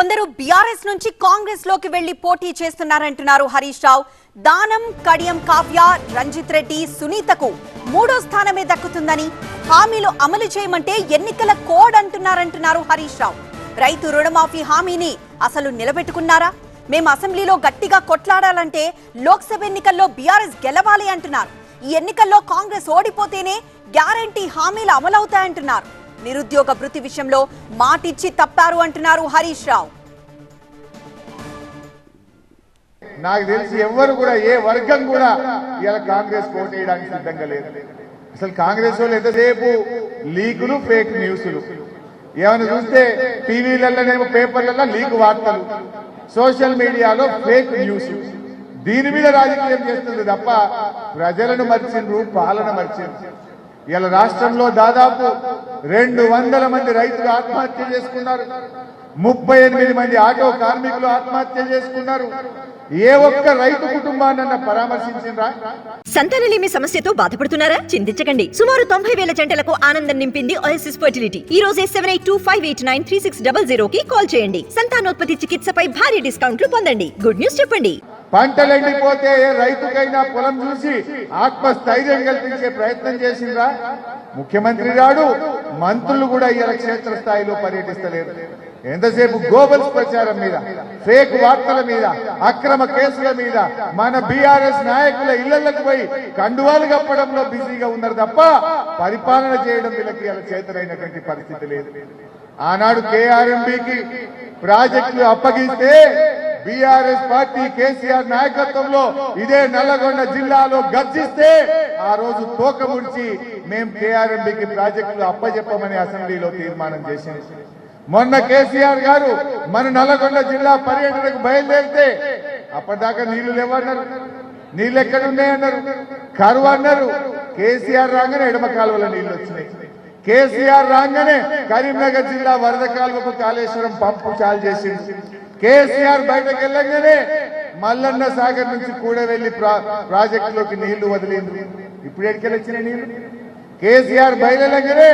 కొందరు బీఆర్ఎస్ నుంచి కాంగ్రెస్ లోకి వెళ్లి పోటీ చేస్తున్నారంటున్నారు హరీష్ రావు. దానం, కడియం కావ్య, రంజిత్ రెడ్డి, సునీతకు మూడో స్థానమే దక్కుతుందని, హామీలు అమలు చేయమంటే ఎన్నికల కోడ్ అంటున్నారు హరీష్ రావు. రైతు రుణమాఫీ హామీని అసలు నిలబెట్టుకున్నారా? మేము అసెంబ్లీలో గట్టిగా కొట్లాడాలంటే లోక్సభ ఎన్నికల్లో బీఆర్ఎస్ గెలవాలి అంటున్నారు. ఈ ఎన్నికల్లో కాంగ్రెస్ ఓడిపోతేనే గ్యారంటీ హామీలు అమలవుతాయంటున్నారు. నిరుద్యోగ భృతి విషయంలో మాటిచ్చి తప్పారు అంటున్నారు హరీష్ రావు. నాకు తెలిసి ఎవరు కూడా ఏ వర్గం కూడా ఇలా కాంగ్రెస్ ఓటు వేయడానికి సిద్ధంగా లేదు. అసలు కాంగ్రెస్ వాళ్ళు ఎంతసేపు లీకులు, ఫేక్ న్యూస్లు, ఏమైనా చూస్తే టీవీలలోనేమో పేపర్లలో లీక్ వార్తలు, సోషల్ మీడియాలో ఫేక్ న్యూస్, దీని మీద రాజకీయం చేస్తుంది తప్ప ప్రజలను మర్చిండ్రు, పాలన మర్చిండ్రు. ఇలా రాష్ట్రంలో దాదాపు 200 మంది రైతులు ఆత్మహత్య చేసుకున్నారు. 38 మంది ఆటో కార్మికులు ఆత్మహత్య చేసుకున్నారు. ఏ ఒక్క రైతు కుటుంబాన్ని పరామర్శించిండ్రా? సంతానలేమి సమస్యతో బాధపడుతున్నారా? చింతించకండి. సుమారు 90,000 జంటలకు ఆనందం నింపింది ఓఎస్ఎస్ ఫర్టిలిటీ. ఈ రోజే 7825893600 కి కాల్ చేయండి. సంతానోత్పత్తి చికిత్సపై భారీ డిస్కౌంట్లు పొందండి. గుడ్ న్యూస్ చెప్పండి. పంటలు ఎండిపోతే రైతుకైనా పొలం చూసి ఆత్మస్థైర్యం కల్పించే ప్రయత్నం చేసిండ్రా? ముఖ్యమంత్రి గారు, మంత్రులు కూడా ఇలా క్షేత్ర స్థాయిలో పర్యటిస్తలేరు. ఎంతసేపు గోబల్స్ ప్రచారం మీద, ఫేక్ వార్తల మీద, అక్రమ కేసుల మీద, మన బీఆర్ఎస్ నాయకుల ఇళ్లకు పోయి కండువాలు కప్పడంలో బిజీగా ఉన్నారు తప్ప పరిపాలన చేయడం వీళ్ళకి ఇలా చేతనైనటువంటి పరిస్థితి లేదు. ఆనాడు కేఆర్ఎంబీకి ప్రాజెక్టులు అప్పగిస్తే బీఆర్ఎస్ పార్టీ కేసీఆర్ నాయకత్వంలో ఇదే నల్లగొండ జిల్లాలో గర్జిస్తే ఆ రోజు తోక ముడిచి మేం కేఆర్ఎంబీకి ప్రాజెక్టులు అప్పజెప్పమని అసెంబ్లీలో తీర్మానం చేసింది. మొన్న కేసీఆర్ గారు మన నల్లగొండ జిల్లా పర్యటనకు బయలుదేరితే అప్పటిదాకా నీళ్లు లేవన్నారు, నీళ్లు ఎక్కడున్నాయన్నారు, కరువు అన్నారు. కేసీఆర్ రాగానే ఎడమ కాలువల నీళ్లు వచ్చినాయి. కేసీఆర్ రాగానే కరీంనగర్ జిల్లా వరద కాలువకు కాళేశ్వరం పంపు చాలు చేసింది. కేసీఆర్ బయటకు వెళ్ళగానే మల్లన్న సాగర్ నుంచి కూడా వెళ్లి ప్రాజెక్టులోకి నీళ్లు వదిలింది. ఇప్పుడు ఎక్కడికి వచ్చిన నీళ్లు? కేసీఆర్ బయలుగానే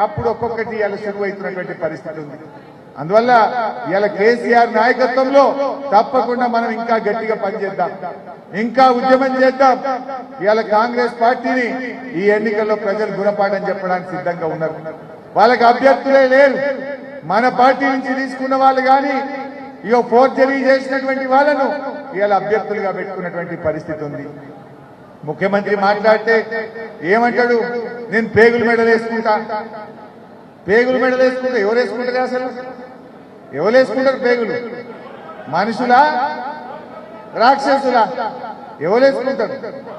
అప్పుడు ఒక్కొక్కటి ఇలా శురువైతున్నటువంటి పరిస్థితి ఉంది. అందువల్ల ఇలా కేసీఆర్ నాయకత్వంలో తప్పకుండా మనం ఇంకా గట్టిగా పనిచేద్దాం, ఇంకా ఉద్యమం చేద్దాం. ఇలా కాంగ్రెస్ పార్టీని ఈ ఎన్నికల్లో ప్రజలు గుణపాఠం చెప్పడానికి సిద్ధంగా ఉన్నారు. వాళ్ళకి అభ్యర్థులే లేరు. మన పార్టీ నుంచి తీసుకున్న వాళ్ళు కానీ ఇక ఫోర్జరీ చేసినటువంటి వాళ్ళను ఇలా అభ్యర్థులుగా పెట్టుకున్నటువంటి పరిస్థితి ఉంది. ముఖ్యమంత్రి మాట్లాడితే ఏమంటాడు? నేను పేగులు మెడలు వేసుకుంటా. పేగులు మెడలు వేసుకుంటా ఎవరు వేసుకుంటారు? అసలు ఎవరు వేసుకుంటారు పేగులు? మనుషులా, రాక్షసులా? ఎవరు వేసుకుంటారు?